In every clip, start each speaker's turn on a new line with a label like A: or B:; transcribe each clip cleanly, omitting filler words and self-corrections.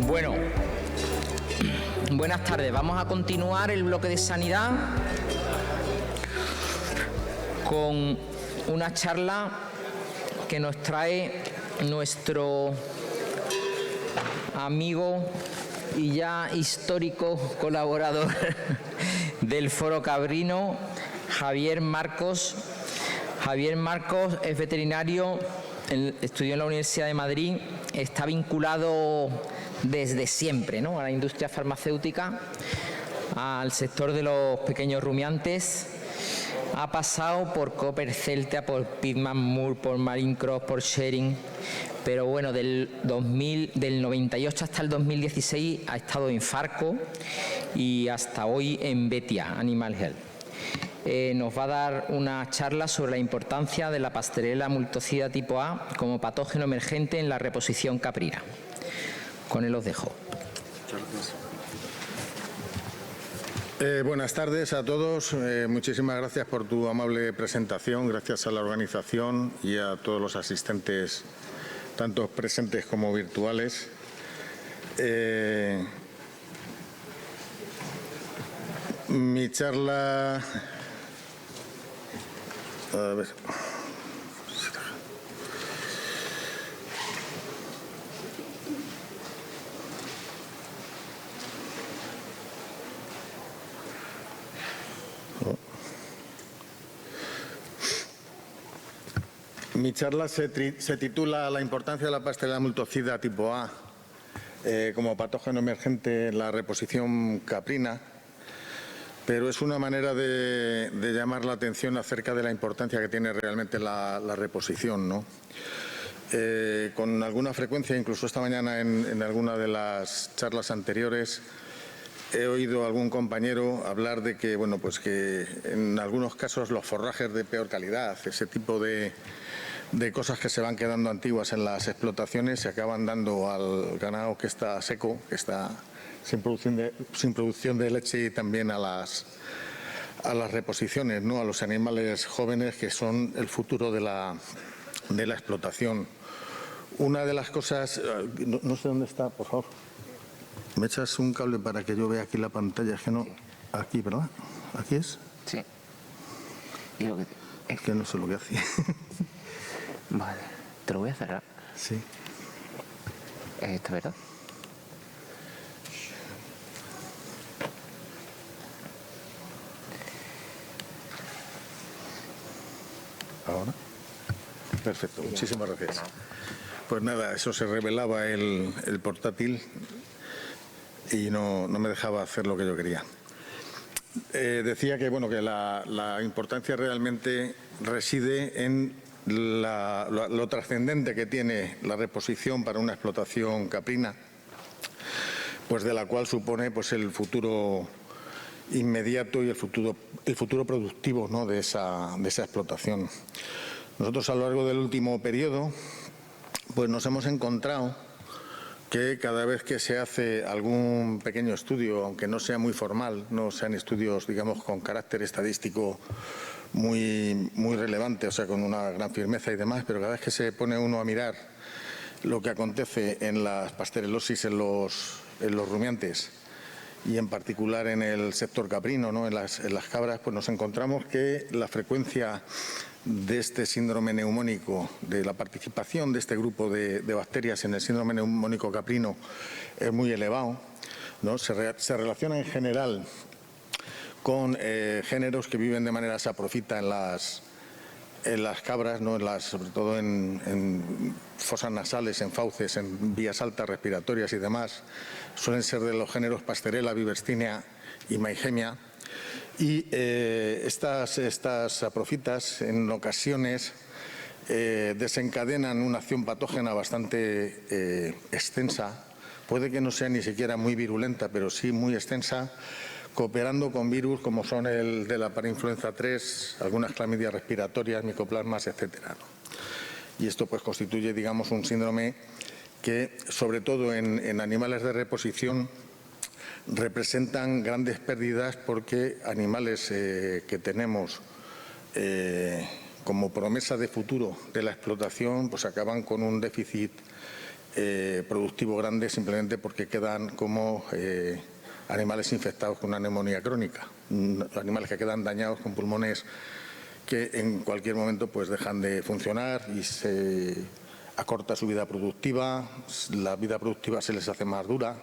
A: Bueno, buenas tardes. Vamos a continuar el bloque de sanidad con una charla que nos trae nuestro amigo y ya histórico colaborador del Foro Caprino, Javier Marcos. Javier Marcos es veterinario, estudió en la Universidad de Madrid, está vinculado desde siempre, ¿no?, a la industria farmacéutica, al sector de los pequeños rumiantes. Ha pasado por Cooper Celta, por Pitman Moore, por Marine Cross, por Schering, pero bueno, del 98 hasta el 2016 ha estado en Farco y hasta hoy en Betia Animal Health. Nos va a dar una charla sobre la importancia de la Pasteurella multocida tipo A como patógeno emergente en la reposición caprina. Con él os dejo.
B: Buenas tardes a todos. Muchísimas gracias por tu amable presentación. Gracias a la organización y a todos los asistentes, tanto presentes como virtuales. Mi charla... A ver. Mi charla se titula La importancia de la Pasteurella multocida tipo A como patógeno emergente en la reposición caprina, pero es una manera de llamar la atención acerca de la importancia que tiene realmente la reposición, ¿no? Con alguna frecuencia, incluso esta mañana en alguna de las charlas anteriores, he oído a algún compañero hablar de que, bueno, pues que en algunos casos los forrajes de peor calidad, ese tipo de cosas que se van quedando antiguas en las explotaciones, se acaban dando al ganado que está seco, que está sin producción de leche, y también a las reposiciones, ¿no?, a los animales jóvenes que son el futuro de la explotación. Una de las cosas, no sé dónde está, por favor. ¿Me echas un cable para que yo vea aquí la pantalla? Es que no, aquí, ¿verdad? ¿Aquí es?
A: Sí.
B: Es que no sé lo que hacía.
A: Vale, te lo voy a cerrar.
B: Sí.
A: ¿Es esto, verdad?
B: ¿Ahora? Perfecto, muchísimas gracias. Pues nada, eso se revelaba el portátil y no me dejaba hacer lo que yo quería. Decía que, bueno, que la importancia realmente reside en lo trascendente que tiene la reposición para una explotación caprina, pues de la cual supone pues el futuro inmediato y el futuro productivo, ¿no?, de esa explotación. Nosotros, a lo largo del último periodo, pues nos hemos encontrado que cada vez que se hace algún pequeño estudio, aunque no sea muy formal, no sean estudios, digamos, con carácter estadístico muy relevante, o sea, con una gran firmeza y demás, pero cada vez que se pone uno a mirar lo que acontece en las pasterelosis en los rumiantes y en particular en el sector caprino, ¿no?, en las cabras, pues nos encontramos que la frecuencia de este síndrome neumónico, de la participación de este grupo de bacterias en el síndrome neumónico caprino, es muy elevado, ¿no? Se relaciona en general con géneros que viven de manera saprofita en las cabras, ¿no?, sobre todo en fosas nasales, en fauces, en vías altas respiratorias y demás. Suelen ser de los géneros Pasteurella, Viverstinia y Meigemia. Y estas saprofitas en ocasiones desencadenan una acción patógena bastante extensa. Puede que no sea ni siquiera muy virulenta, pero sí muy extensa, cooperando con virus como son el de la parainfluenza 3, algunas clamidias respiratorias, micoplasmas, etcétera, ¿no? Y esto pues constituye, digamos, un síndrome que, sobre todo en animales de reposición, representan grandes pérdidas, porque animales que tenemos como promesa de futuro de la explotación, pues acaban con un déficit productivo grande simplemente porque quedan como animales infectados con una neumonía crónica, animales que quedan dañados con pulmones que en cualquier momento pues dejan de funcionar y se acorta su vida productiva, la vida productiva se les hace más dura,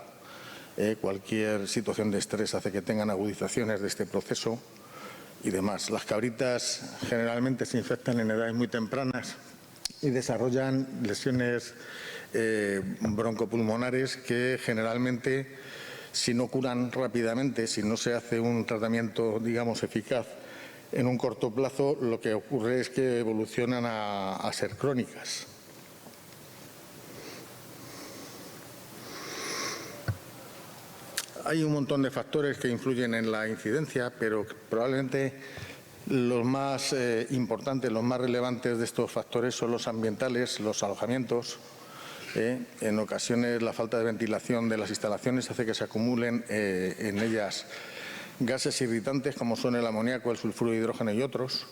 B: cualquier situación de estrés hace que tengan agudizaciones de este proceso y demás. Las cabritas generalmente se infectan en edades muy tempranas y desarrollan lesiones broncopulmonares que generalmente, si no curan rápidamente, si no se hace un tratamiento, digamos, eficaz en un corto plazo, lo que ocurre es que evolucionan a ser crónicas. Hay un montón de factores que influyen en la incidencia, pero probablemente los más importantes, los más relevantes de estos factores son los ambientales, los alojamientos. En ocasiones la falta de ventilación de las instalaciones hace que se acumulen en ellas gases irritantes como son el amoníaco, el sulfuro de hidrógeno y otros,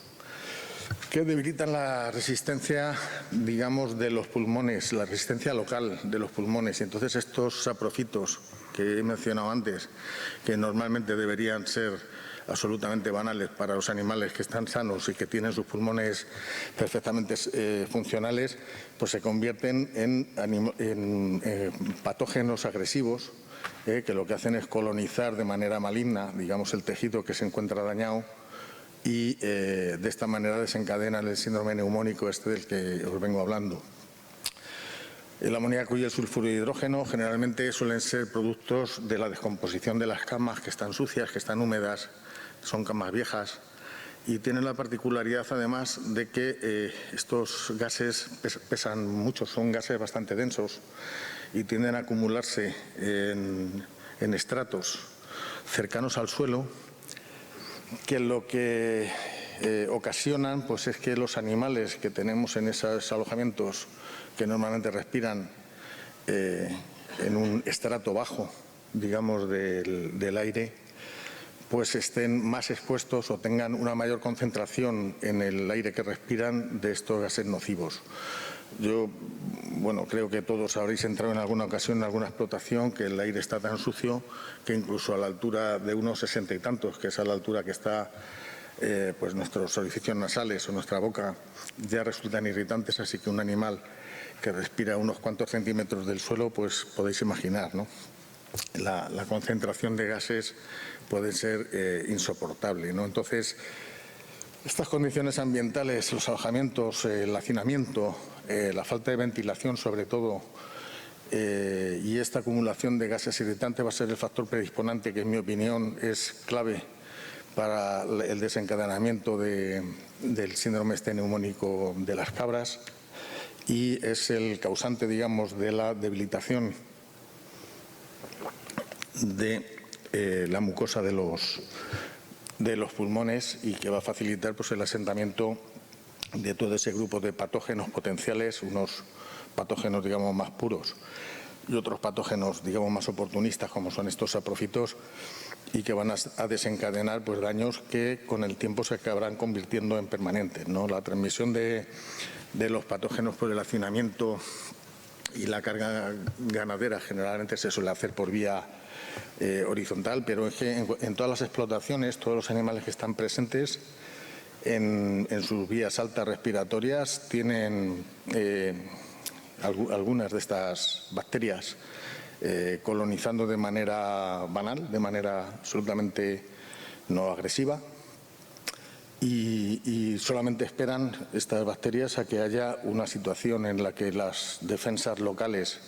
B: que debilitan la resistencia, digamos, de los pulmones, la resistencia local de los pulmones. Y entonces estos saprofitos que he mencionado antes, que normalmente deberían ser absolutamente banales para los animales que están sanos y que tienen sus pulmones perfectamente funcionales, pues se convierten en patógenos agresivos que lo que hacen es colonizar de manera maligna, digamos, el tejido que se encuentra dañado y de esta manera desencadenan el síndrome neumónico del que os vengo hablando. El amoníaco y el sulfuro de hidrógeno generalmente suelen ser productos de la descomposición de las camas que están sucias, que están húmedas, son camas viejas y tienen la particularidad además de que estos gases pesan mucho, son gases bastante densos y tienden a acumularse en estratos cercanos al suelo, que lo que ocasionan pues es que los animales que tenemos en esos alojamientos, que normalmente respiran en un estrato bajo, digamos, del aire, pues estén más expuestos o tengan una mayor concentración en el aire que respiran de estos gases nocivos. Yo, bueno, creo que todos habréis entrado en alguna ocasión en alguna explotación que el aire está tan sucio que incluso a la altura de unos 60 y tantos, que es a la altura que está pues nuestros orificios nasales o nuestra boca, ya resultan irritantes, así que un animal que respira unos cuantos centímetros del suelo, pues podéis imaginar, ¿no? La concentración de gases puede ser insoportable, ¿no? Entonces, estas condiciones ambientales, los alojamientos, el hacinamiento, la falta de ventilación sobre todo, y esta acumulación de gases irritantes va a ser el factor predisponente que, en mi opinión, es clave para el desencadenamiento del síndrome neumónico de las cabras y es el causante, digamos, de la debilitación de la mucosa de los pulmones y que va a facilitar pues el asentamiento de todo ese grupo de patógenos potenciales, unos patógenos, digamos, más puros y otros patógenos, digamos, más oportunistas, como son estos saprofitos, y que van a desencadenar pues daños que con el tiempo se acabarán convirtiendo en permanentes, ¿no? La transmisión de los patógenos por el hacinamiento y la carga ganadera generalmente se suele hacer por vía horizontal, pero es que en todas las explotaciones, todos los animales que están presentes en sus vías altas respiratorias tienen algunas de estas bacterias colonizando de manera banal, de manera absolutamente no agresiva, y solamente esperan estas bacterias a que haya una situación en la que las defensas locales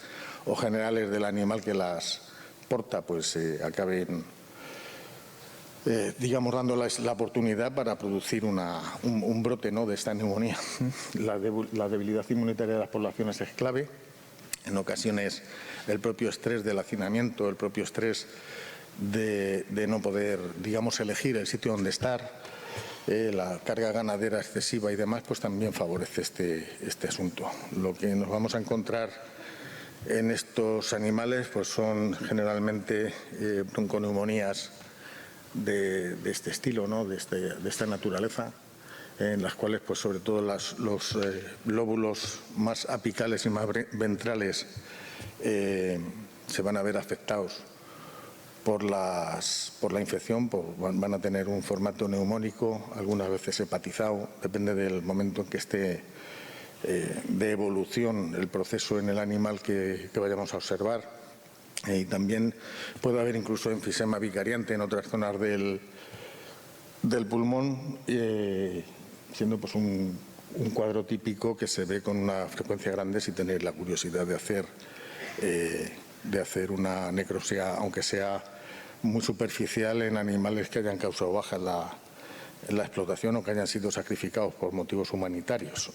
B: o generales del animal que las porta pues acaben digamos dándoles la oportunidad para producir un brote, ¿no?, de esta neumonía. La debilidad inmunitaria de las poblaciones es clave. En ocasiones el propio estrés del hacinamiento, el propio estrés de no poder, digamos, elegir el sitio donde estar, la carga ganadera excesiva y demás, pues también favorece este asunto. Lo que nos vamos a encontrar en estos animales pues son generalmente bronconeumonías de este estilo, ¿no?, de esta naturaleza, en las cuales pues sobre todo los lóbulos más apicales y más ventrales se van a ver afectados por la infección, van a tener un formato neumónico, algunas veces hepatizado, depende del momento en que esté de evolución el proceso en el animal que vayamos a observar. Y también puede haber incluso enfisema vicariante en otras zonas del pulmón, siendo pues un cuadro típico que se ve con una frecuencia grande si tenéis la curiosidad de hacer una necropsia, aunque sea muy superficial, en animales que hayan causado baja en la explotación o que hayan sido sacrificados por motivos humanitarios.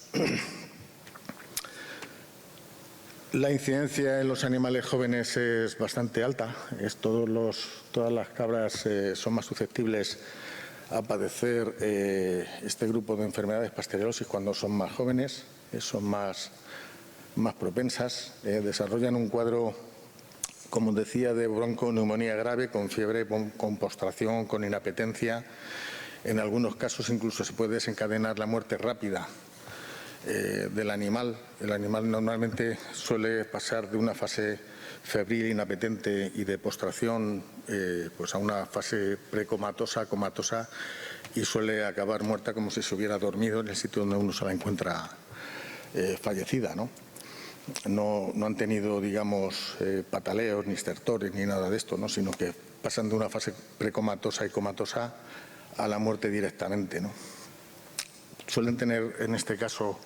B: La incidencia en los animales jóvenes es bastante alta. Todas las cabras son más susceptibles a padecer este grupo de enfermedades pasterelosis cuando son más jóvenes, son más propensas, desarrollan un cuadro, como decía, de bronconeumonía grave, con fiebre, con postración, con inapetencia. En algunos casos incluso se puede desencadenar la muerte rápida del animal. El animal normalmente suele pasar de una fase febril, inapetente y de postración pues a una fase precomatosa, comatosa, y suele acabar muerta como si se hubiera dormido en el sitio donde uno se la encuentra fallecida, ¿no? No han tenido, digamos, pataleos, ni estertores, ni nada de esto, ¿no? Sino que pasan de una fase precomatosa y comatosa a la muerte directamente, ¿no? Suelen tener, en este caso,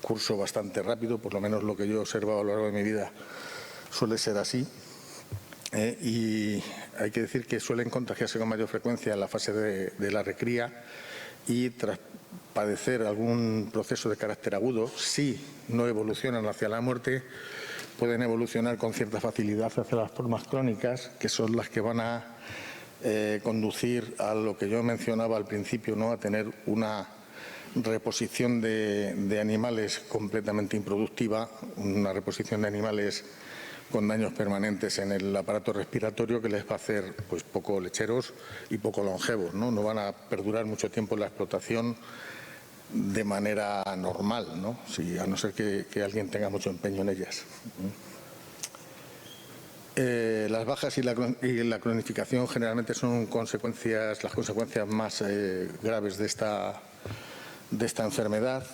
B: curso bastante rápido, por lo menos lo que yo he observado a lo largo de mi vida suele ser así. Y hay que decir que suelen contagiarse con mayor frecuencia en la fase de la recría, y tras padecer algún proceso de carácter agudo, si no evolucionan hacia la muerte, pueden evolucionar con cierta facilidad hacia las formas crónicas, que son las que van a conducir a lo que yo mencionaba al principio, ¿no? A tener una reposición de animales completamente improductiva, una reposición de animales con daños permanentes en el aparato respiratorio, que les va a hacer pues poco lecheros y poco longevos, ¿no? No van a perdurar mucho tiempo en la explotación de manera normal, ¿no? A no ser que alguien tenga mucho empeño en ellas. Las bajas y la cronificación generalmente son las consecuencias más graves de esta enfermedad.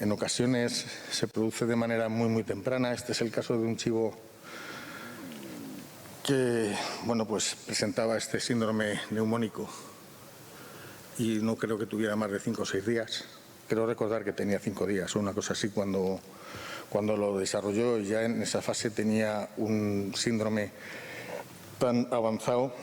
B: En ocasiones se produce de manera muy temprana. Este es el caso de un chivo que, bueno, pues presentaba este síndrome neumónico y no creo que tuviera más de 5 o 6 días. Creo recordar que tenía 5 días o una cosa así cuando lo desarrolló, y ya en esa fase tenía un síndrome tan avanzado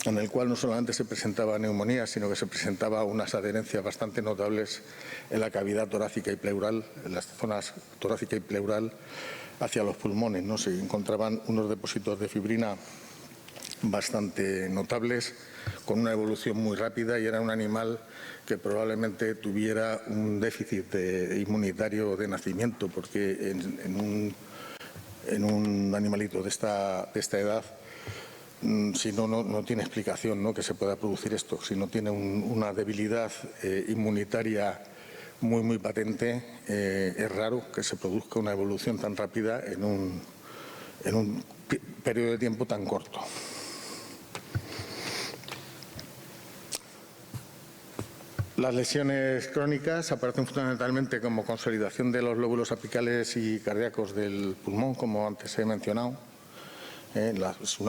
B: en el cual no solamente se presentaba neumonía, sino que se presentaba unas adherencias bastante notables en la cavidad torácica y pleural, en las zonas torácica y pleural, hacia los pulmones, ¿no? Se encontraban unos depósitos de fibrina bastante notables, con una evolución muy rápida, y era un animal que probablemente tuviera un déficit inmunitario de nacimiento, porque en un animalito de esta edad, si no tiene explicación, ¿no?, que se pueda producir esto. Si no tiene una debilidad inmunitaria muy patente, es raro que se produzca una evolución tan rápida en un periodo de tiempo tan corto. Las lesiones crónicas aparecen fundamentalmente como consolidación de los lóbulos apicales y cardíacos del pulmón, como antes he mencionado. Es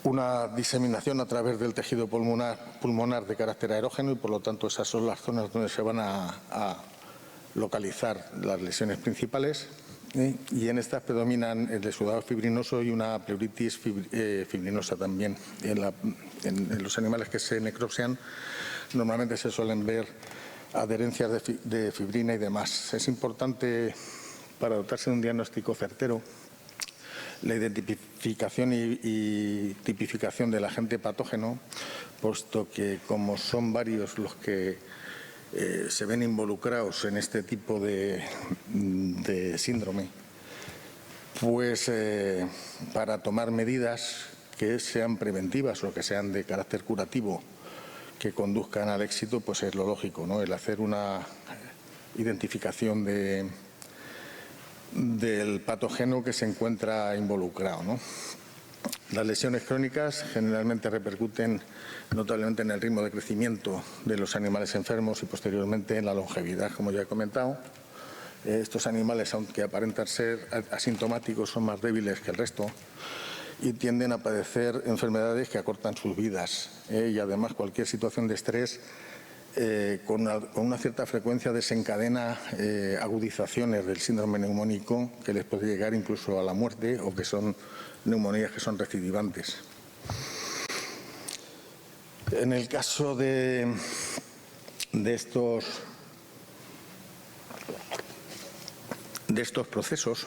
B: una diseminación a través del tejido pulmonar de carácter aerógeno, y por lo tanto esas son las zonas donde se van a localizar las lesiones principales. Y en estas predominan el exudado fibrinoso y una pleuritis fibrinosa también. En los animales que se necropsian normalmente se suelen ver adherencias de fibrina y demás. Es importante, para dotarse de un diagnóstico certero, la identificación y tipificación del agente patógeno, puesto que como son varios los que se ven involucrados en este tipo de síndrome, pues para tomar medidas que sean preventivas o que sean de carácter curativo, que conduzcan al éxito, pues es lo lógico, ¿no?, el hacer una identificación del patógeno que se encuentra involucrado, ¿no? Las lesiones crónicas generalmente repercuten notablemente en el ritmo de crecimiento de los animales enfermos y posteriormente en la longevidad, como ya he comentado. Estos animales, aunque aparentan ser asintomáticos, son más débiles que el resto y tienden a padecer enfermedades que acortan sus vidas. Y además cualquier situación de estrés con una cierta frecuencia desencadena agudizaciones del síndrome neumónico que les puede llegar incluso a la muerte o que son neumonías que son recidivantes. En el caso de estos procesos,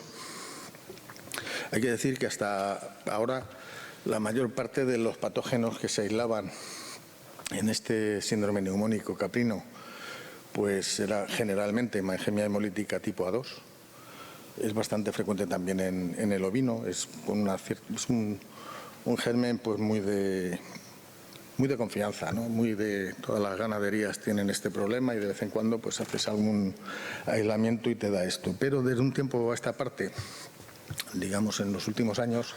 B: hay que decir que hasta ahora la mayor parte de los patógenos que se aislaban en este síndrome neumónico caprino, pues era generalmente hemangemia hemolítica tipo A2. Es bastante frecuente también en el ovino. Es un germen pues muy de confianza, ¿no? Muy de todas las ganaderías tienen este problema y de vez en cuando pues haces algún aislamiento y te da esto. Pero desde un tiempo a esta parte, digamos en los últimos años,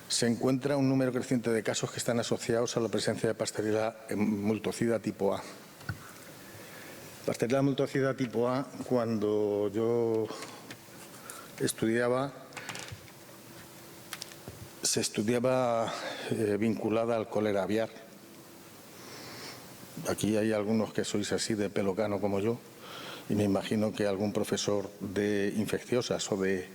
B: se encuentra un número creciente de casos que están asociados a la presencia de Pasteurella multocida tipo A. Pasteurella multocida tipo A, cuando yo estudiaba, se estudiaba vinculada al cólera aviar. Aquí hay algunos que sois así de pelo cano como yo y me imagino que algún profesor de infecciosas o de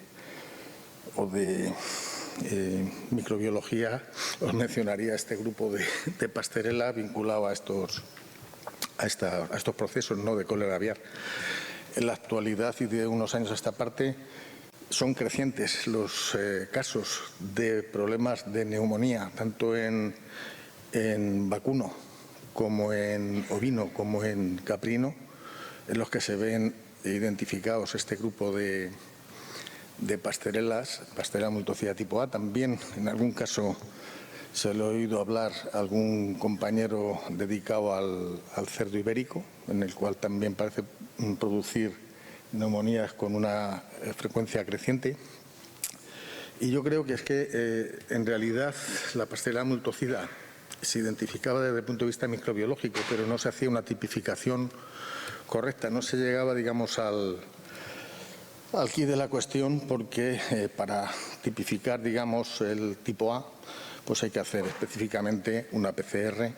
B: microbiología os mencionaría este grupo de Pasteurella vinculado a estos procesos, ¿no?, de cólera aviar. En la actualidad y de unos años a esta parte son crecientes los casos de problemas de neumonía, tanto en vacuno como en ovino como en caprino, en los que se ven identificados este grupo de Pasteurellas, Pasteurella multocida tipo A. También en algún caso se lo he oído hablar a algún compañero dedicado al cerdo ibérico, en el cual también parece producir neumonías con una frecuencia creciente. Y yo creo que es que en realidad la Pasteurella multocida se identificaba desde el punto de vista microbiológico, pero no se hacía una tipificación correcta, no se llegaba, digamos, al quid de la cuestión, porque para tipificar, digamos, el tipo A, pues hay que hacer específicamente una PCR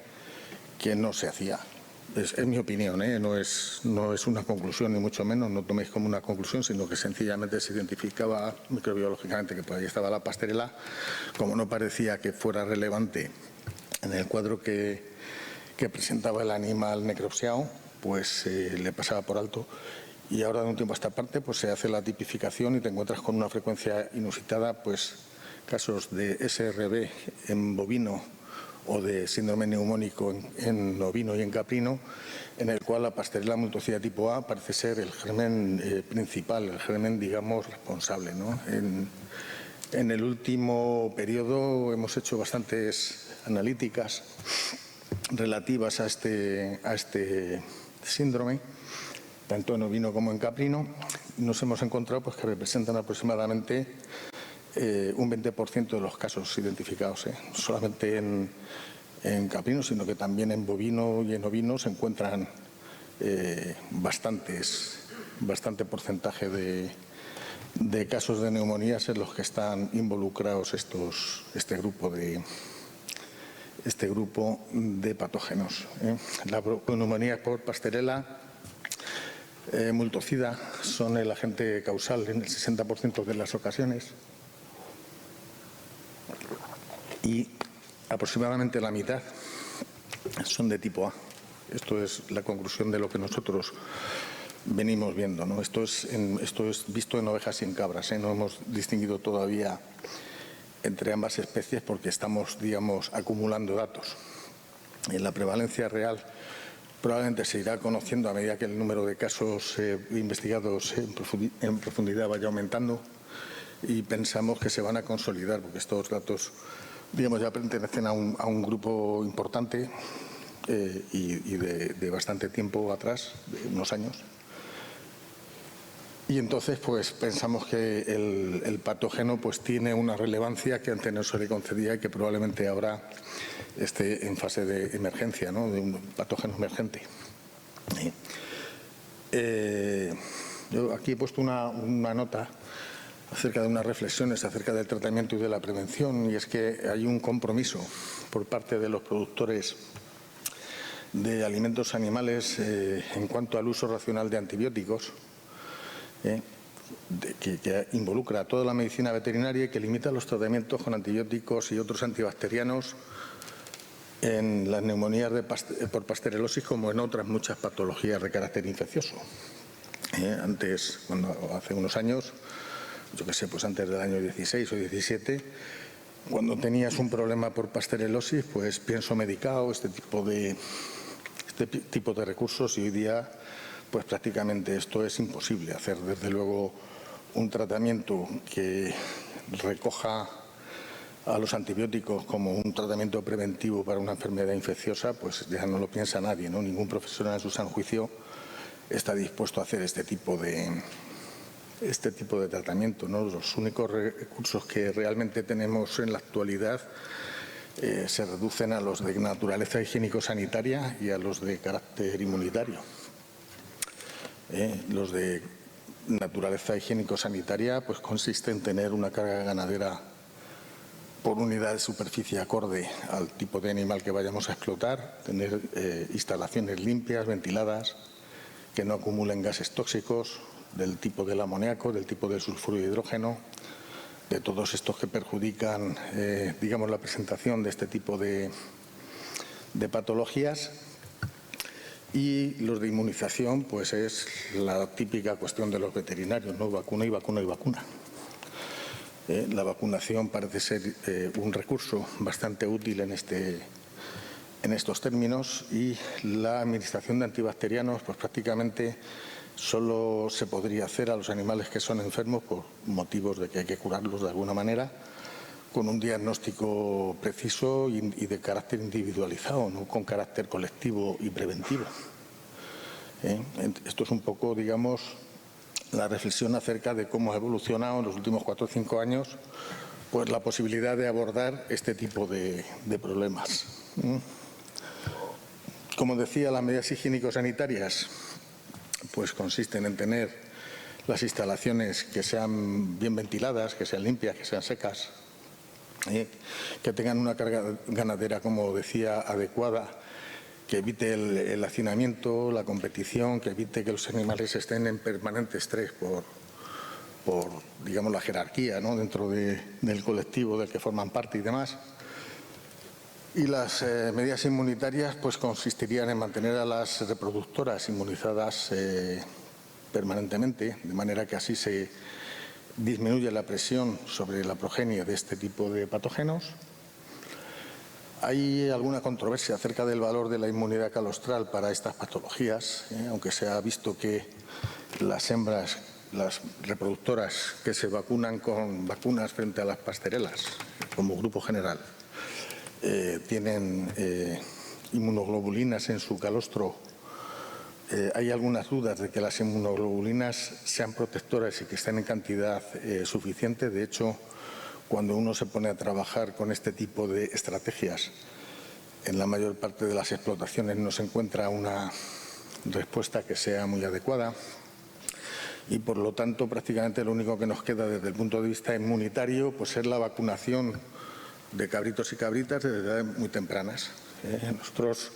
B: que no se hacía. Es mi opinión, no es una conclusión, ni mucho menos, no toméis como una conclusión, sino que sencillamente se identificaba microbiológicamente que por ahí estaba la Pasteurella. Como no parecía que fuera relevante en el cuadro que presentaba el animal necropsiado, pues le pasaba por alto. Y ahora, de un tiempo a esta parte, pues se hace la tipificación y te encuentras con una frecuencia inusitada, pues casos de SRB en bovino o de síndrome neumónico en ovino y en caprino, en el cual la Pasteurella multocida tipo A parece ser el germen principal, el germen, digamos, responsable, ¿no? En el último periodo hemos hecho bastantes analíticas relativas a este síndrome, tanto en ovino como en caprino. Nos hemos encontrado pues que representan aproximadamente un 20% de los casos identificados, no solamente en caprino, sino que también en bovino y en ovino se encuentran bastante porcentaje de casos de neumonías en los que están involucrados este grupo de patógenos. La neumonía por Pasteurella multocida son el agente causal en el 60% de las ocasiones y aproximadamente la mitad son de tipo A. Esto es la conclusión de lo que nosotros venimos viendo, ¿no? Esto es visto en ovejas y en cabras, No hemos distinguido todavía entre ambas especies porque estamos, digamos, acumulando datos. En la prevalencia real probablemente se irá conociendo a medida que el número de casos investigados en profundidad vaya aumentando y pensamos que se van a consolidar porque estos datos, digamos, ya pertenecen a un grupo importante y de bastante tiempo atrás, de unos años. Y entonces pues pensamos que el patógeno pues tiene una relevancia que antes no se le concedía y que probablemente ahora esté en fase de emergencia, ¿no? De un patógeno emergente. Yo aquí he puesto una nota acerca de unas reflexiones acerca del tratamiento y de la prevención, y es que hay un compromiso por parte de los productores de alimentos animales en cuanto al uso racional de antibióticos, que involucra a toda la medicina veterinaria y que limita los tratamientos con antibióticos y otros antibacterianos en las neumonías por pasterelosis, como en otras muchas patologías de carácter infeccioso. Antes, hace unos años, yo qué sé, pues antes del año 16 o 17, cuando tenías un problema por pasterelosis, pues pienso medicado, este tipo de recursos, y hoy día pues prácticamente esto es imposible hacer. Desde luego un tratamiento que recoja a los antibióticos como un tratamiento preventivo para una enfermedad infecciosa, pues ya no lo piensa nadie, ¿no? Ningún profesional en su sano juicio está dispuesto a hacer este tipo de tratamiento, ¿no? Los únicos recursos que realmente tenemos en la actualidad se reducen a los de naturaleza higiénico-sanitaria y a los de carácter inmunitario. Los de naturaleza higiénico-sanitaria pues consiste en tener una carga ganadera por unidad de superficie acorde al tipo de animal que vayamos a explotar, tener instalaciones limpias, ventiladas, que no acumulen gases tóxicos del tipo del amoníaco, del tipo del sulfuro de hidrógeno, de todos estos que perjudican, digamos, la presentación de este tipo de patologías. Y los de inmunización, pues es la típica cuestión de los veterinarios, ¿no? Vacuna y vacuna y vacuna. La vacunación parece ser un recurso bastante útil en estos términos, y la administración de antibacterianos pues prácticamente solo se podría hacer a los animales que son enfermos por motivos de que hay que curarlos de alguna manera, con un diagnóstico preciso y de carácter individualizado, no con carácter colectivo y preventivo. Esto es un poco, digamos, la reflexión acerca de cómo ha evolucionado en los últimos 4 o 5 años pues la posibilidad de abordar este tipo de problemas. Como decía, las medidas higiénico-sanitarias pues consisten en tener las instalaciones que sean bien ventiladas, que sean limpias, que sean secas, que tengan una carga ganadera, como decía, adecuada, que evite el hacinamiento, la competición, que evite que los animales estén en permanente estrés por digamos, la jerarquía, ¿no? Dentro del colectivo del que forman parte y demás. Y las medidas inmunitarias pues consistirían en mantener a las reproductoras inmunizadas permanentemente, de manera que así se disminuye la presión sobre la progenie de este tipo de patógenos. Hay alguna controversia acerca del valor de la inmunidad calostral para estas patologías, aunque se ha visto que las hembras, las reproductoras que se vacunan con vacunas frente a las pasterelas, como grupo general, tienen inmunoglobulinas en su calostro. Hay algunas dudas de que las inmunoglobulinas sean protectoras y que estén en cantidad suficiente. De hecho, cuando uno se pone a trabajar con este tipo de estrategias, en la mayor parte de las explotaciones no se encuentra una respuesta que sea muy adecuada, y por lo tanto prácticamente lo único que nos queda desde el punto de vista inmunitario pues es la vacunación de cabritos y cabritas desde edades muy tempranas. Nosotros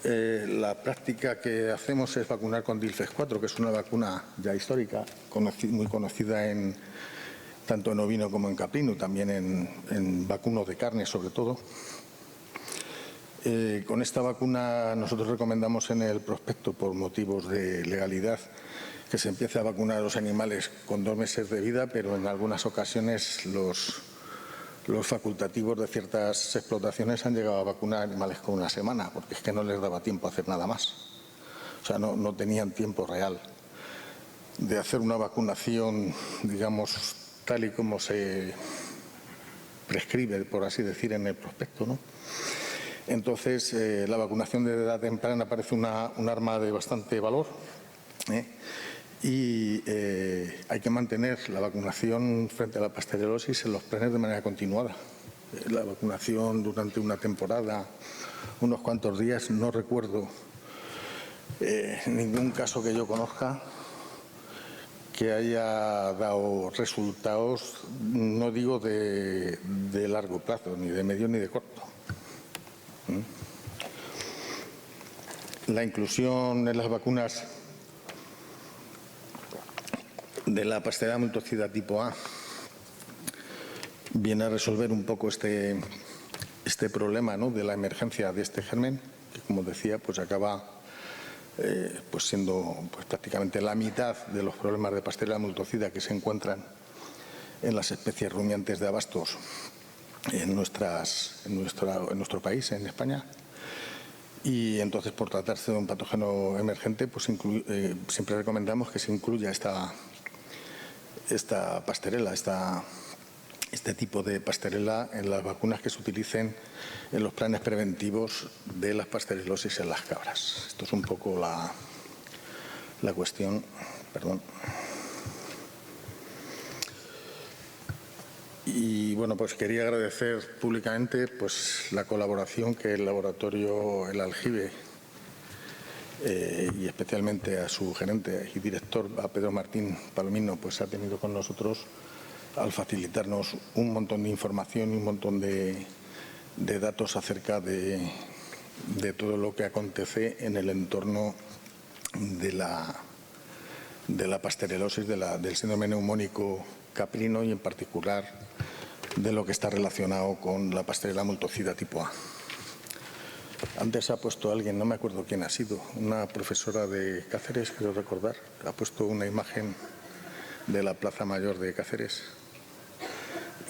B: la práctica que hacemos es vacunar con Dilfex 4, que es una vacuna ya histórica, muy conocida tanto en ovino como en caprino, también en vacunos de carne sobre todo. Con esta vacuna nosotros recomendamos en el prospecto, por motivos de legalidad, que se empiece a vacunar a los animales con 2 meses de vida, pero en algunas ocasiones los facultativos de ciertas explotaciones han llegado a vacunar animales con 1 semana, porque es que no les daba tiempo a hacer nada más. O sea, no tenían tiempo real de hacer una vacunación, digamos, tal y como se prescribe, por así decir, en el prospecto, ¿no? Entonces, la vacunación de edad temprana parece un arma de bastante valor, y hay que mantener la vacunación frente a la pasterelosis en los planes de manera continuada. La vacunación durante una temporada, unos cuantos días, no recuerdo ningún caso que yo conozca que haya dado resultados, no digo de largo plazo, ni de medio ni de corto. La inclusión en las vacunas de la Pastelera multocida tipo A viene a resolver un poco este problema, ¿no?, de la emergencia de este germen, que, como decía, pues acaba pues siendo pues prácticamente la mitad de los problemas de Pastelera multocida que se encuentran en las especies rumiantes de abastos en nuestro país, en España. Y entonces, por tratarse de un patógeno emergente, pues siempre recomendamos que se incluya esta pastorela, este tipo de pastorela en las vacunas que se utilicen en los planes preventivos de la pasterelosis en las cabras. Esto es un poco la cuestión. Perdón. Y bueno, pues quería agradecer públicamente pues la colaboración que el laboratorio El Aljibe y especialmente a su gerente y director, a Pedro Martín Palomino, pues ha tenido con nosotros al facilitarnos un montón de información y un montón de datos acerca de todo lo que acontece en el entorno de la pasterelosis, del síndrome neumónico caprino y en particular de lo que está relacionado con la Pastelera multocida tipo A. Antes ha puesto alguien, no me acuerdo quién ha sido, una profesora de Cáceres, creo recordar, ha puesto una imagen de la Plaza Mayor de Cáceres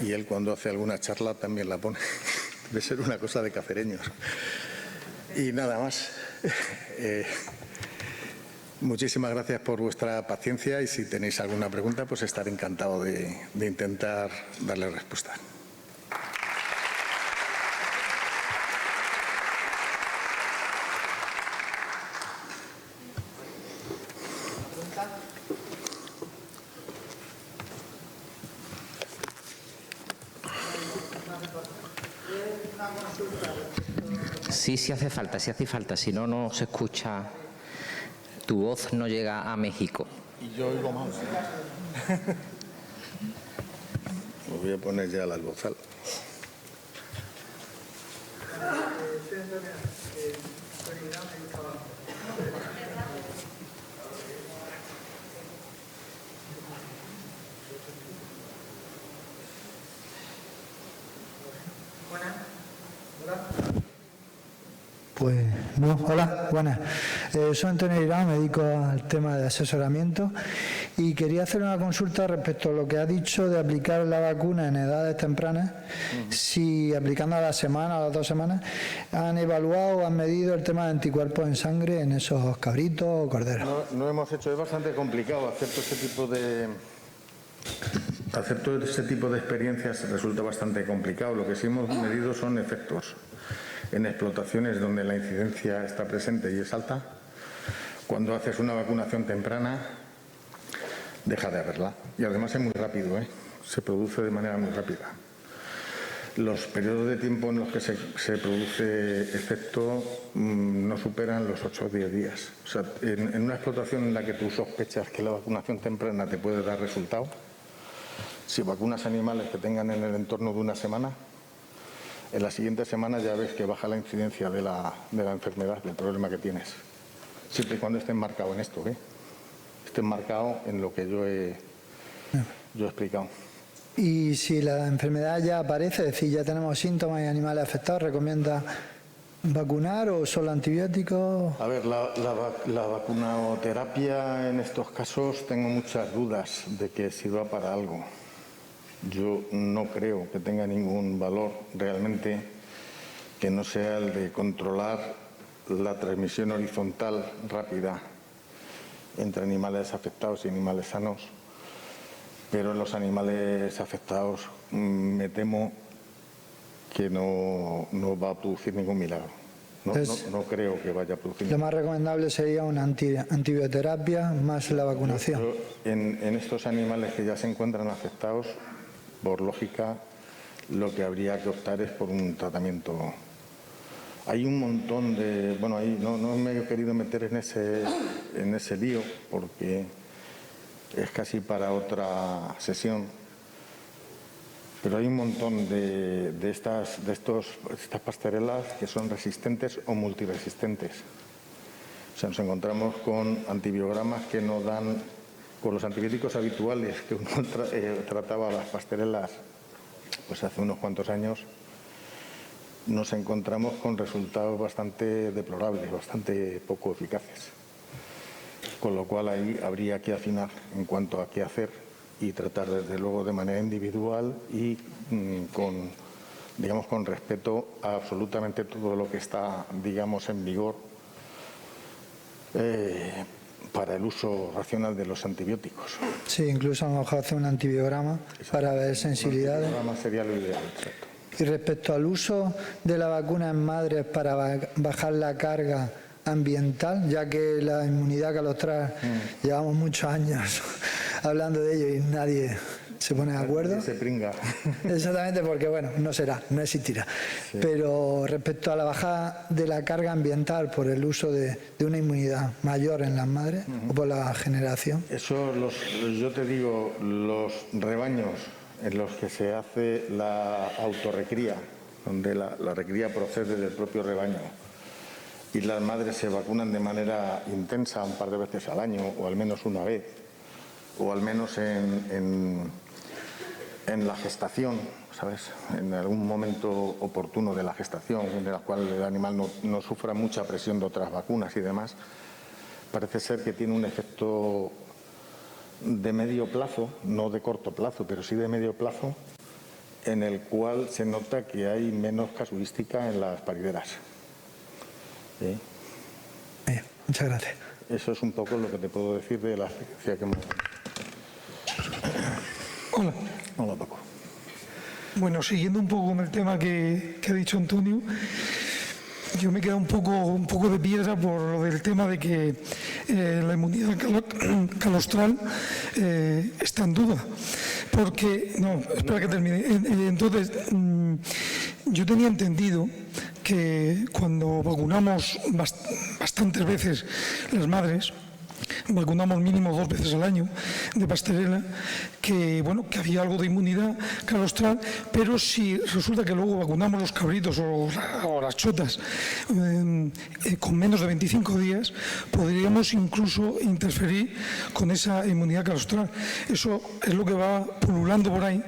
B: y él, cuando hace alguna charla, también la pone. Debe ser una cosa de cacereños. Y nada más. Muchísimas gracias por vuestra paciencia y si tenéis alguna pregunta, pues estaré encantado de intentar darle respuesta.
A: Sí, sí hace falta, si no, no se escucha, tu voz no llega a México.
B: Y yo oigo más. Os voy a poner ya la albozal.
C: Pues no, hola, buenas. Soy Antonio Irán, me dedico al tema de asesoramiento y quería hacer una consulta respecto a lo que ha dicho de aplicar la vacuna en edades tempranas. Si aplicando a la semana, a las 2 semanas, han evaluado o han medido el tema de anticuerpos en sangre en esos cabritos o corderos.
B: No hemos hecho, es bastante complicado hacer todo ese tipo de experiencias, resulta bastante complicado. Lo que sí hemos medido son efectos en explotaciones donde la incidencia está presente y es alta. Cuando haces una vacunación temprana, deja de haberla. Y además es muy rápido, se produce de manera muy rápida. Los periodos de tiempo en los que se produce efecto no superan los 8 o 10 días. O sea, en una explotación en la que tú sospechas que la vacunación temprana te puede dar resultado, si vacunas animales que tengan en el entorno de una semana, en la siguiente semana ya ves que baja la incidencia de la enfermedad, del problema que tienes. Siempre y cuando esté enmarcado en esto, esté enmarcado en lo que yo he explicado.
C: Y si la enfermedad ya aparece, es decir, ya tenemos síntomas y animales afectados, ¿recomienda vacunar o solo antibióticos?
B: A ver, la vacunoterapia en estos casos tengo muchas dudas de que sirva para algo. Yo no creo que tenga ningún valor realmente que no sea el de controlar la transmisión horizontal rápida entre animales afectados y animales sanos, pero en los animales afectados me temo que no va a producir ningún milagro. No creo que vaya a producir.
C: Lo más recomendable sería una antibioterapia más la vacunación.
B: En estos animales que ya se encuentran afectados, por lógica, lo que habría que optar es por un tratamiento. Hay un montón de... Bueno, ahí no me he querido meter en ese lío porque es casi para otra sesión. Pero hay un montón de estas pasterelas que son resistentes o multiresistentes. O sea, nos encontramos con antibiogramas que no dan, con los antibióticos habituales que uno trataba las pasterelas pues hace unos cuantos años, nos encontramos con resultados bastante deplorables, bastante poco eficaces. Con lo cual ahí habría que afinar en cuanto a qué hacer y tratar desde luego de manera individual y con respeto a absolutamente todo lo que está, digamos, en vigor para el uso racional de los antibióticos.
C: Sí, incluso a lo mejor hacer un antibiograma para ver sensibilidades.
B: Un antibiograma sería lo ideal, exacto.
C: Y respecto al uso de la vacuna en madres para bajar la carga ambiental, ya que la inmunidad calostral llevamos muchos años hablando de ello y nadie se pone de acuerdo.
B: Se pringa.
C: Exactamente, porque bueno, no existirá. Sí. Pero respecto a la bajada de la carga ambiental por el uso de una inmunidad mayor en las madres o por la generación.
B: Eso, yo te digo, los rebaños en los que se hace la autorrecría, donde la recría procede del propio rebaño, y las madres se vacunan de manera intensa un par de veces al año, o al menos una vez, o al menos en la gestación, ¿sabes? En algún momento oportuno de la gestación, en el cual el animal no sufra mucha presión de otras vacunas y demás, parece ser que tiene un efecto de medio plazo, no de corto plazo, pero sí de medio plazo, en el cual se nota que hay menos casuística en las parideras. ¿Sí?
C: Muchas gracias.
B: Eso es un poco lo que te puedo decir de la experiencia que hemos...
D: Hola.
B: Hola, Paco.
D: Bueno, siguiendo un poco con el tema que ha dicho Antonio, yo me quedo un poco de piedra por lo del tema de que la inmunidad calostral está en duda. Porque, no, espera que termine. Entonces, yo tenía entendido que cuando vacunamos bastantes veces las madres, vacunamos mínimo 2 veces al año de pastorela, que bueno, que había algo de inmunidad calostral, pero si resulta que luego vacunamos los cabritos o las chotas con menos de 25 días, podríamos incluso interferir con esa inmunidad calostral. Eso es lo que va pululando por ahí.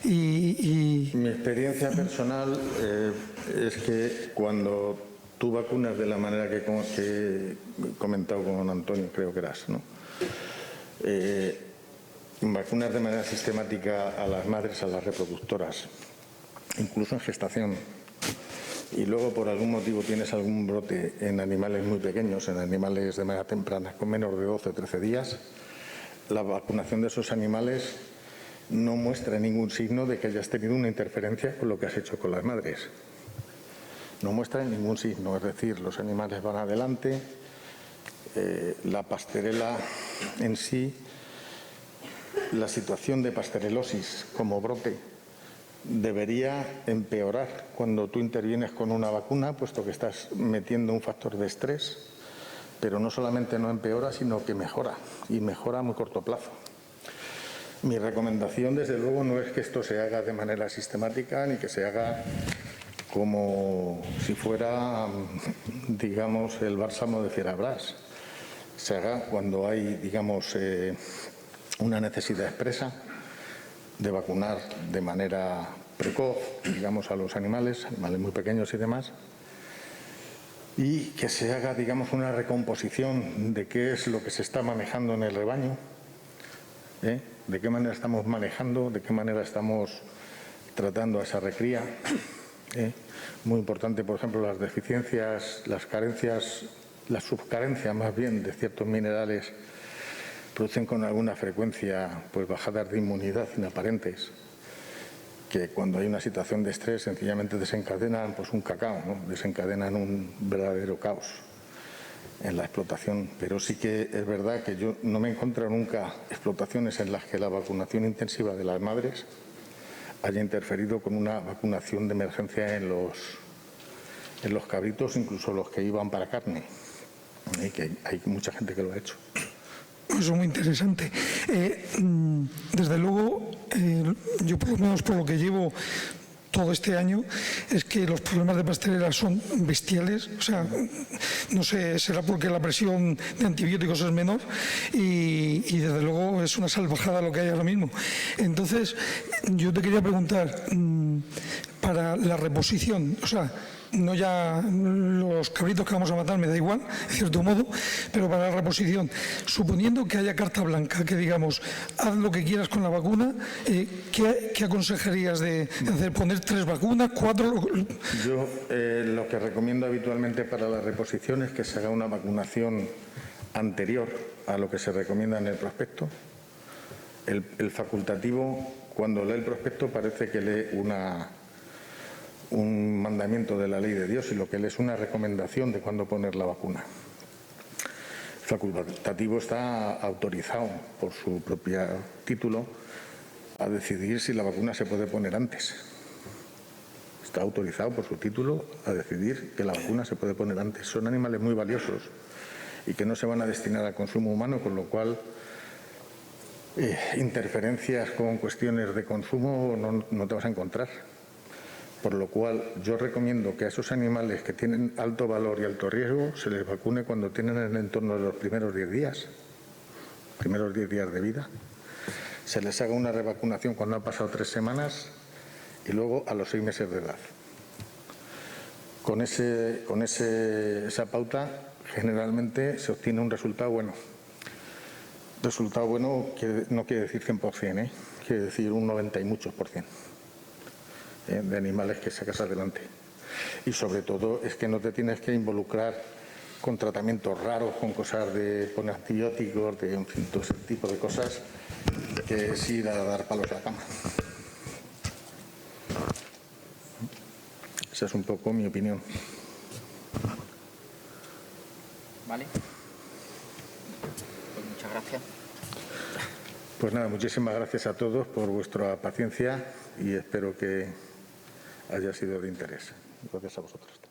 B: Mi experiencia personal es que cuando tú vacunas de la manera que he comentado con Antonio, creo que eras, ¿no? Vacunas de manera sistemática a las madres, a las reproductoras, incluso en gestación, y luego por algún motivo tienes algún brote en animales muy pequeños, en animales de manera temprana, con menos de 12 o 13 días, la vacunación de esos animales no muestra ningún signo de que hayas tenido una interferencia con lo que has hecho con las madres. No muestra ningún signo, es decir, los animales van adelante, la pastorela en sí, la situación de pasterelosis como brote debería empeorar cuando tú intervienes con una vacuna, puesto que estás metiendo un factor de estrés, pero no solamente no empeora, sino que mejora, y mejora a muy corto plazo. Mi recomendación, desde luego, no es que esto se haga de manera sistemática ni que se haga como si fuera, digamos, el bálsamo de Fierabras. Se haga cuando hay, digamos, una necesidad expresa de vacunar de manera precoz, digamos, a los animales muy pequeños y demás, y que se haga, digamos, una recomposición de qué es lo que se está manejando en el rebaño, de qué manera estamos manejando, de qué manera estamos tratando a esa recría. Muy importante, por ejemplo, las deficiencias, las carencias, la subcarencia más bien de ciertos minerales producen con alguna frecuencia pues bajadas de inmunidad inaparentes que cuando hay una situación de estrés sencillamente desencadenan pues un cacao, ¿no? Desencadenan un verdadero caos en la explotación. Pero sí que es verdad que yo no me he encontrado nunca explotaciones en las que la vacunación intensiva de las madres haya interferido con una vacunación de emergencia en los cabritos, incluso los que iban para carne. Y que hay mucha gente que lo ha hecho.
D: Eso es muy interesante. Desde luego, yo por lo menos por lo que llevo todo este año, es que los problemas de pastelera son bestiales. O sea, no sé, será porque la presión de antibióticos es menor y desde luego es una salvajada lo que hay ahora mismo. Entonces, yo te quería preguntar, para la reposición, o sea, no ya los cabritos que vamos a matar, me da igual, de cierto modo, pero para la reposición, suponiendo que haya carta blanca, que digamos, haz lo que quieras con la vacuna, ¿qué aconsejarías de hacer? ¿Poner 3 vacunas, 4?
B: Yo lo que recomiendo habitualmente para la reposición es que se haga una vacunación anterior a lo que se recomienda en el prospecto. El facultativo, cuando lee el prospecto, parece que lee un mandamiento de la ley de Dios, y lo que lee es una recomendación de cuándo poner la vacuna. El facultativo está autorizado por su propio título a decidir si la vacuna se puede poner antes. Está autorizado por su título a decidir que la vacuna se puede poner antes. Son animales muy valiosos y que no se van a destinar al consumo humano, con lo cual interferencias con cuestiones de consumo no te vas a encontrar. Por lo cual yo recomiendo que a esos animales que tienen alto valor y alto riesgo se les vacune cuando tienen en el entorno de los primeros 10 días, de vida. Se les haga una revacunación cuando han pasado 3 semanas y luego a los 6 meses de edad. Con esa pauta generalmente se obtiene un resultado bueno. Resultado bueno no quiere decir 100%, quiere decir un 90 y muchos %. De animales que sacas adelante. Y sobre todo es que no te tienes que involucrar con tratamientos raros, con cosas de poner antibióticos, en fin, todo ese tipo de cosas, que es ir a dar palos a la cama. Esa es un poco mi opinión.
A: Vale. Pues muchas gracias.
B: Pues nada, muchísimas gracias a todos por vuestra paciencia y espero que haya sido de interés. Gracias a vosotros.